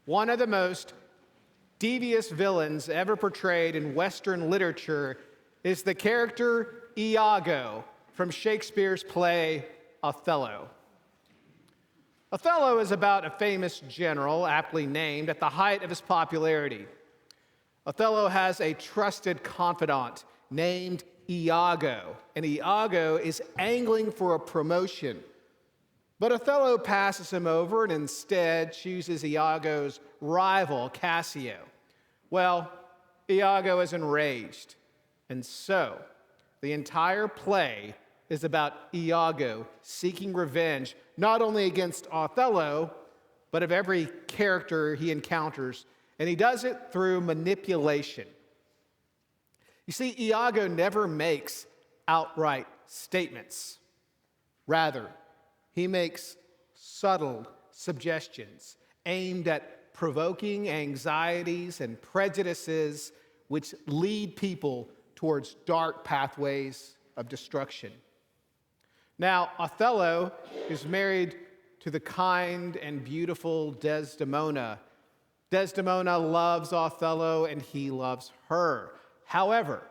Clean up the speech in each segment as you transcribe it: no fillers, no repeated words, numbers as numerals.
One of the most devious villains ever portrayed in Western literature is the character Iago from Shakespeare's play Othello. Othello is about a famous general, aptly named, at the height of his popularity. Othello has a trusted confidant named Iago, and Iago is angling for a promotion. But Othello passes him over and instead chooses Iago's rival, Cassio. Well, Iago is enraged, and so the entire play is about Iago seeking revenge not only against Othello, but of every character he encounters, and he does it through manipulation. You see, Iago never makes outright statements. Rather, he makes subtle suggestions aimed at provoking anxieties and prejudices which lead people towards dark pathways of destruction. Now, Othello is married to the kind and beautiful Desdemona. Desdemona loves Othello and he loves her. However,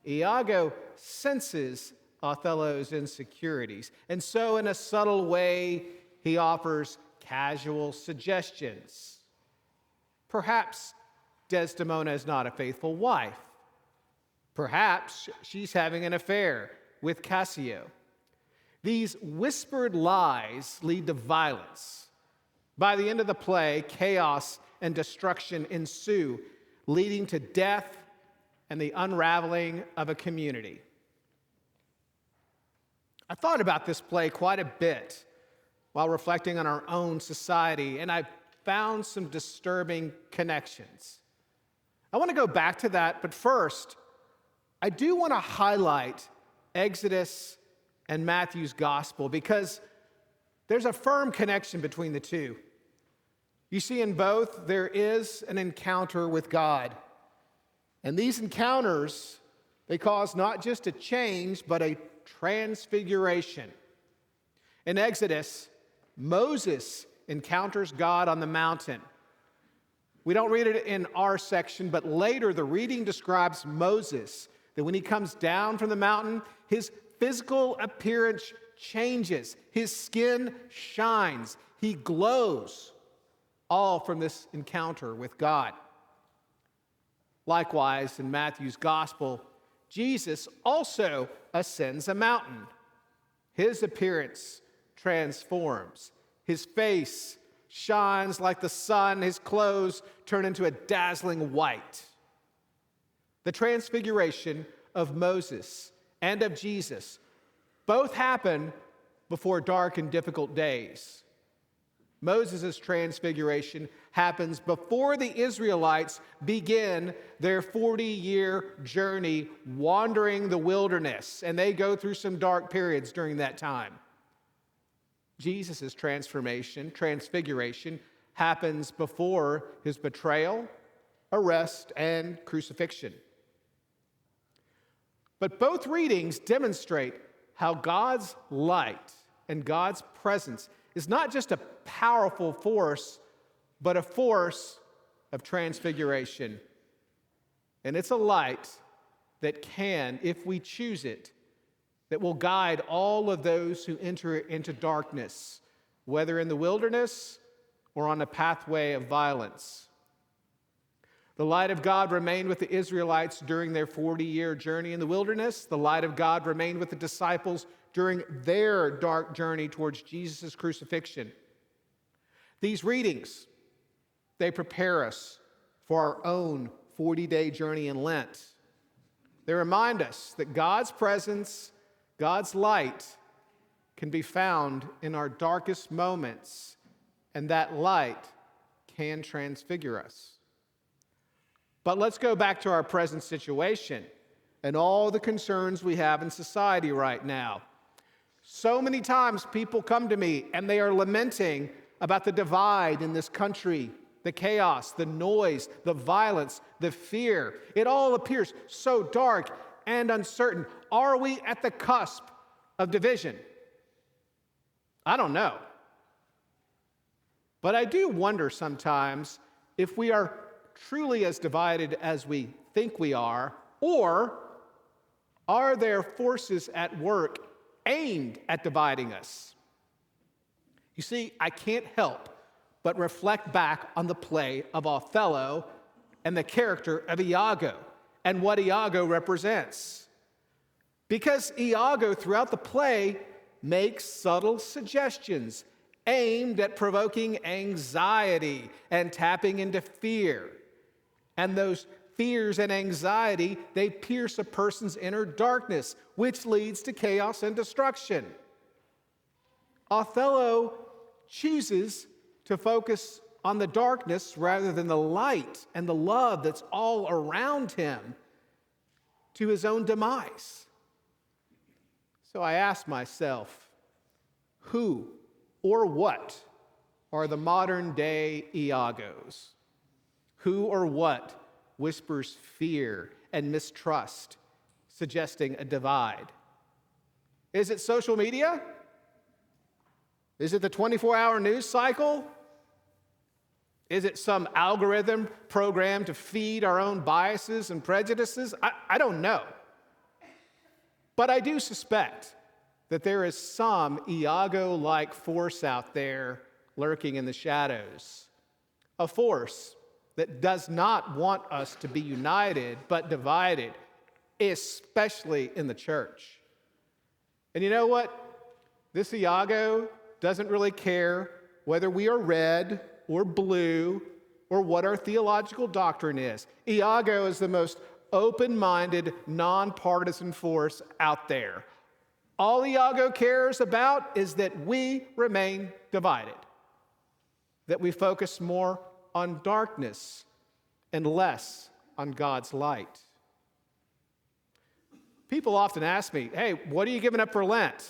Iago senses Othello's insecurities, and so in a subtle way, he offers casual suggestions. Perhaps Desdemona is not a faithful wife. Perhaps she's having an affair with Cassio. These whispered lies lead to violence. By the end of the play, chaos and destruction ensue, leading to death and the unraveling of a community. I thought about this play quite a bit while reflecting on our own society, and I found some disturbing connections. I want to go back to that, but first, I do want to highlight Exodus and Matthew's gospel because there's a firm connection between the two. You see, in both, there is an encounter with God. And these encounters, they cause not just a change, but a transfiguration. In Exodus, Moses encounters God on the mountain. We don't read it in our section, but later the reading describes Moses, that when he comes down from the mountain, his physical appearance changes. His skin shines. He glows, all from this encounter with God. Likewise, in Matthew's gospel, Jesus also ascends a mountain. His appearance transforms. His face shines like the sun. His clothes turn into a dazzling white. The transfiguration of Moses and of Jesus both happen before dark and difficult days. Moses' transfiguration happens before the Israelites begin their 40-year journey wandering the wilderness, and they go through some dark periods during that time. Jesus' transfiguration happens before his betrayal, arrest, and crucifixion. But both readings demonstrate how God's light and God's presence is not just a powerful force, but a force of transfiguration. And it's a light that can, if we choose it, that will guide all of those who enter into darkness, whether in the wilderness or on a pathway of violence. The light of God remained with the Israelites during their 40-year journey in the wilderness. The light of God remained with the disciples during their dark journey towards Jesus' crucifixion. These readings, they prepare us for our own 40-day journey in Lent. They remind us that God's presence, God's light, can be found in our darkest moments, and that light can transfigure us. But let's go back to our present situation and all the concerns we have in society right now. So many times people come to me and they are lamenting about the divide in this country, the chaos, the noise, the violence, the fear. It all appears so dark and uncertain. Are we at the cusp of division? I don't know. But I do wonder sometimes if we are truly as divided as we think we are, or are there forces at work aimed at dividing us? You see, I can't help but reflect back on the play of Othello and the character of Iago and what Iago represents. Because Iago, throughout the play, makes subtle suggestions aimed at provoking anxiety and tapping into fear. And those fears and anxiety, they pierce a person's inner darkness, which leads to chaos and destruction. Othello chooses to focus on the darkness rather than the light and the love that's all around him to his own demise. So I ask myself, who or what are the modern day Iagos? Who or what whispers fear and mistrust, suggesting a divide? Is it social media? Is it the 24-hour news cycle? Is it some algorithm programmed to feed our own biases and prejudices? I don't know. But I do suspect that there is some Iago-like force out there lurking in the shadows. A force that does not want us to be united, but divided, especially in the church. And you know what? This Iago doesn't really care whether we are red or blue or what our theological doctrine is. Iago is the most open-minded, nonpartisan force out there. All Iago cares about is that we remain divided, that we focus more on darkness and less on God's light. People often ask me, hey, what are you giving up for Lent?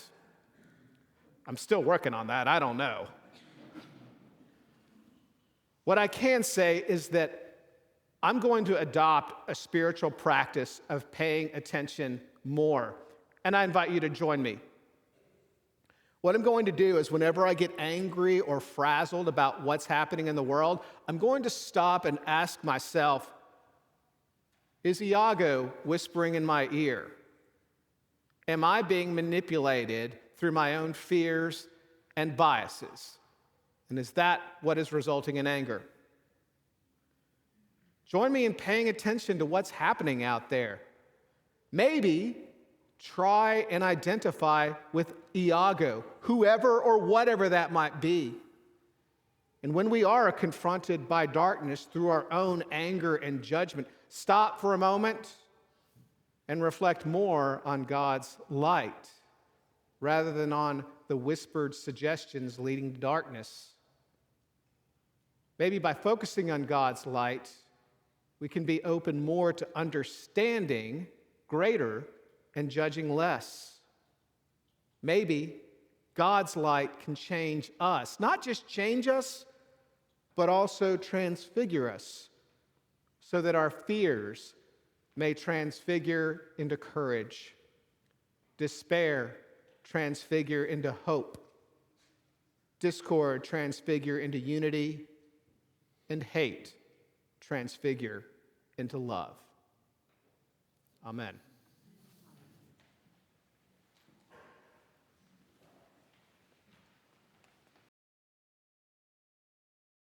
I'm still working on that. I don't know. What I can say is that I'm going to adopt a spiritual practice of paying attention more, and I invite you to join me. What I'm going to do is whenever I get angry or frazzled about what's happening in the world, I'm going to stop and ask myself, is Iago whispering in my ear? Am I being manipulated through my own fears and biases? And is that what is resulting in anger? Join me in paying attention to what's happening out there. Maybe try and identify with Iago, whoever or whatever that might be. And when we are confronted by darkness through our own anger and judgment, stop for a moment and reflect more on God's light rather than on the whispered suggestions leading to darkness. Maybe by focusing on God's light, we can be open more to understanding greater and judging less. Maybe God's light can change us, not just change us, but also transfigure us so that our fears may transfigure into courage, despair transfigure into hope, discord transfigure into unity, and hate transfigure into love. Amen.